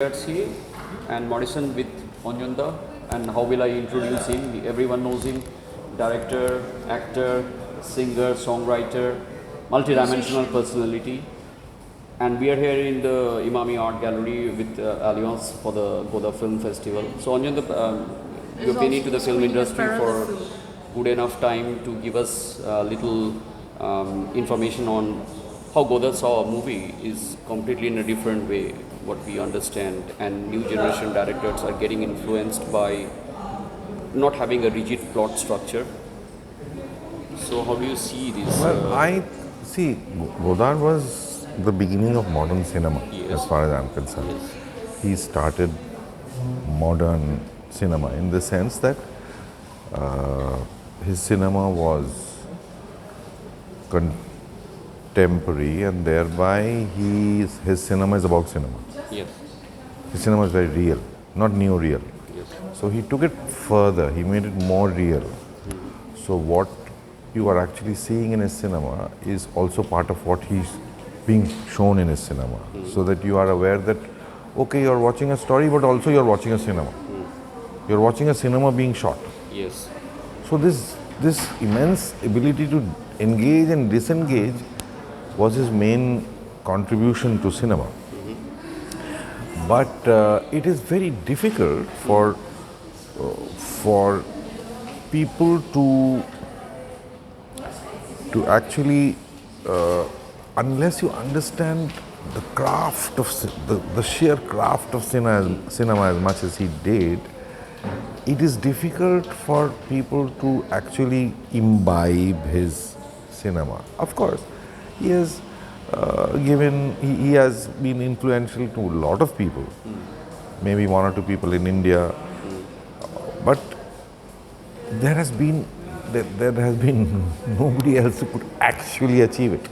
Here and Morrison with Anjan Dutt. And how will I introduce him? Everyone knows him. Director, actor, singer, songwriter, multi-dimensional personality. And we are here in the Emami Art Gallery with Alliance for the Godard Film Festival. So Anjan Dutt, you've been into the film industry for good enough time to give us a little information on how Godard saw a movie is completely in a different way, what we understand, and new generation directors are getting influenced by not having a rigid plot structure. So how do you see this? Well, I see Godard was the beginning of modern cinema, Yes. as far as I'm concerned. Yes. He started modern cinema in the sense that his cinema was contemporary, and thereby his cinema is about cinema. Yes. His cinema is very real, not neo-real. Yes. So he took it further, he made it more real. So what you are actually seeing in his cinema is also part of what he's being shown in his cinema. So that you are aware that, okay, you're watching a story, but also you're watching a cinema. You're watching a cinema being shot. Yes. So this immense ability to engage and disengage was his main contribution to cinema. But it is very difficult for people to actually, unless you understand the craft of the sheer craft of cinema as much as he did, it is difficult for people to actually imbibe his cinema. Of course, he has he has been influential to a lot of people, maybe one or two people in India, but there has been nobody else who could actually achieve it,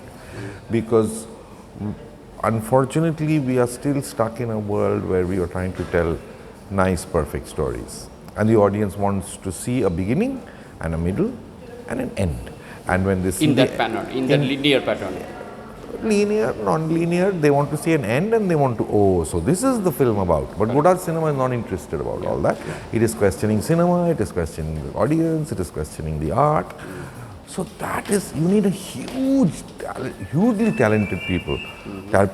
because unfortunately we are still stuck in a world where we are trying to tell nice, perfect stories, and the audience wants to see a beginning and a middle and an end. And when they see In that pattern, in that linear pattern. linear, non-linear, they want to see an end, and they want to, so this is the film about. But Godard cinema is not interested about all that. It is questioning cinema, it is questioning the audience, it is questioning the art. So that is, you need a hugely talented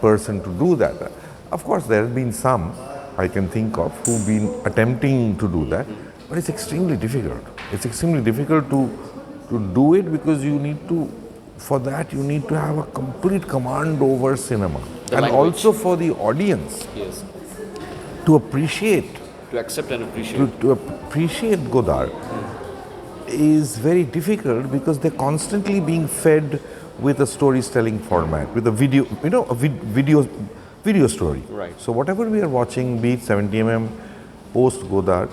person to do that. Of course, there have been some I can think of who've been attempting to do that, but it's extremely difficult. It's extremely difficult to do it, because you need to have a complete command over cinema. The and language. Also for the audience Yes. to appreciate, To accept and appreciate. to appreciate Godard is very difficult, because they're constantly being fed with a storytelling format, with a video, video story. Right. So whatever we are watching, be it 70mm, post-Godard,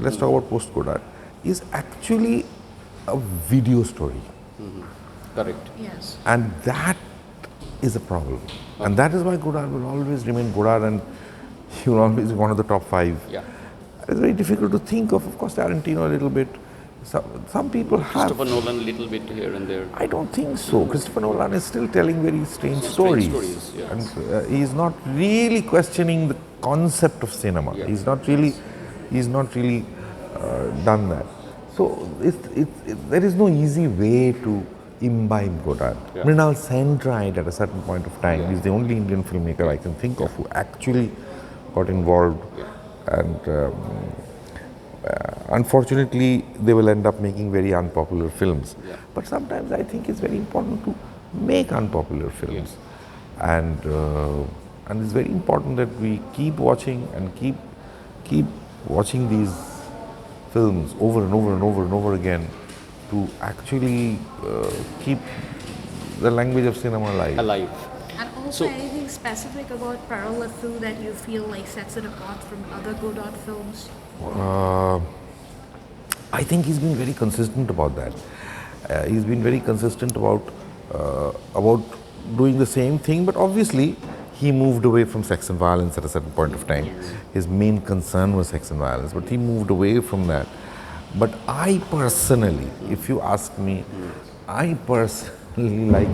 let's talk about post-Godard, is actually a video story. Correct. Yes. And that is a problem. And that is why Godard will always remain Godard, and he will always be one of the top 5. Yeah. It's very difficult to think of course, Tarantino a little bit. Some people have. Christopher Nolan a little bit here and there. I don't think so. Christopher Nolan is still telling very strange stories. Yeah. And he is not really questioning the concept of cinema. Yeah. He's not really done that. So there is no easy way to imbibe Godard. Yeah. Mrinal Sen tried at a certain point of time. Yeah. He's the only Indian filmmaker I can think of who actually got involved. Yeah. And unfortunately, they will end up making very unpopular films. Yeah. But sometimes I think it's very important to make unpopular films. And it's very important that we keep watching and keep watching these films over and over and over and over again, to actually keep the language of cinema alive. Alive. And also So- anything specific about Parallel that you feel like sets it apart from other Godard films? I think he's been very consistent about that. He's been very consistent about doing the same thing, but obviously he moved away from sex and violence at a certain point of time. Yes. His main concern was sex and violence, but he moved away from that. But I personally, if you ask me, I personally like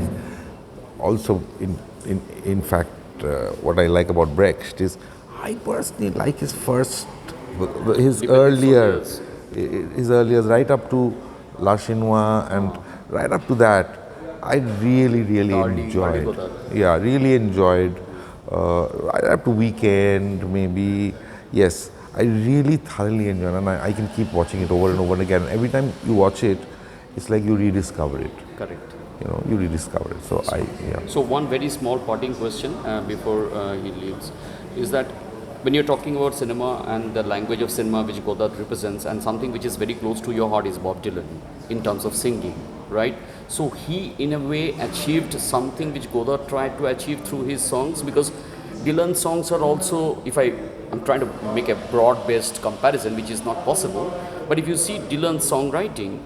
also in fact what I like about Brecht is I personally like his first, his earlier, right up to La Chinoise and right up to that. I really enjoyed. Godard. Yeah, really enjoyed. Right up to Weekend, maybe. Yes, I really thoroughly enjoyed, and I can keep watching it over and over again. Every time you watch it, it's like you rediscover it. Correct. You know, you rediscover it. So yeah. So one very small parting question before he leaves is that when you're talking about cinema and the language of cinema which Godard represents, and something which is very close to your heart is Bob Dylan in terms of singing, right? So he in a way achieved something which Godard tried to achieve through his songs, because Dylan's songs are also, I'm trying to make a broad-based comparison, which is not possible, but if you see Dylan's songwriting,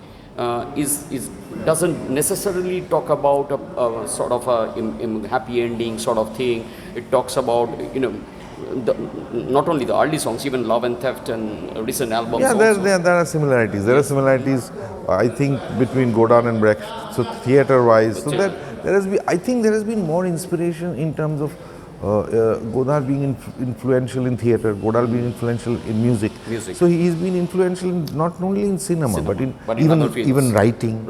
doesn't necessarily talk about a sort of a happy ending sort of thing. It talks about, not only the early songs, even Love and Theft and recent albums. Yeah, also. there are similarities. There are similarities, I think, between Godard and Brecht. So theater-wise, so I think there has been more inspiration in terms of Godard being influential in theater, Godard being influential in music. So he's been influential not only in cinema, but in even writing.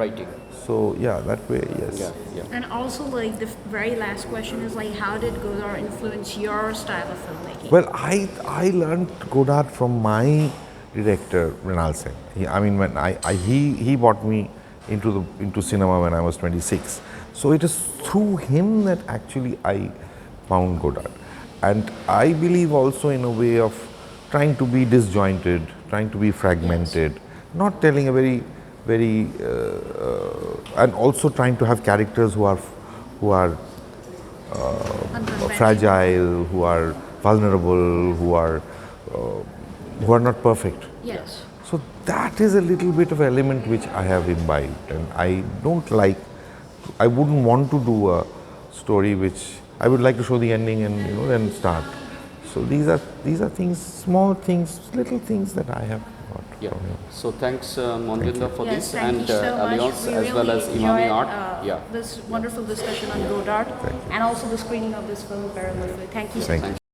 So yeah, that way, yes. Yeah. And also, like, the very last question is, like, how did Godard influence your style of filmmaking? Well, I learned Godard from my director, Mrinal Sen. When he brought me into cinema when I was 26. So it is through him that actually I found Godard. And I believe also in a way of trying to be disjointed, trying to be fragmented, not telling a very and also trying to have characters who are fragile, who are vulnerable, who are not perfect. Yes. So that is a little bit of element which I have imbibed, and I wouldn't want to do a story which I would like to show the ending and then start. So these are things, small things, little things that I have got from him. So thanks Anjan Dutt for Yes, this, thank and you so much. Alliance We as well really as Emami enjoyed, Art. this wonderful discussion on Godard, and also the screening of this film, Thank you so much.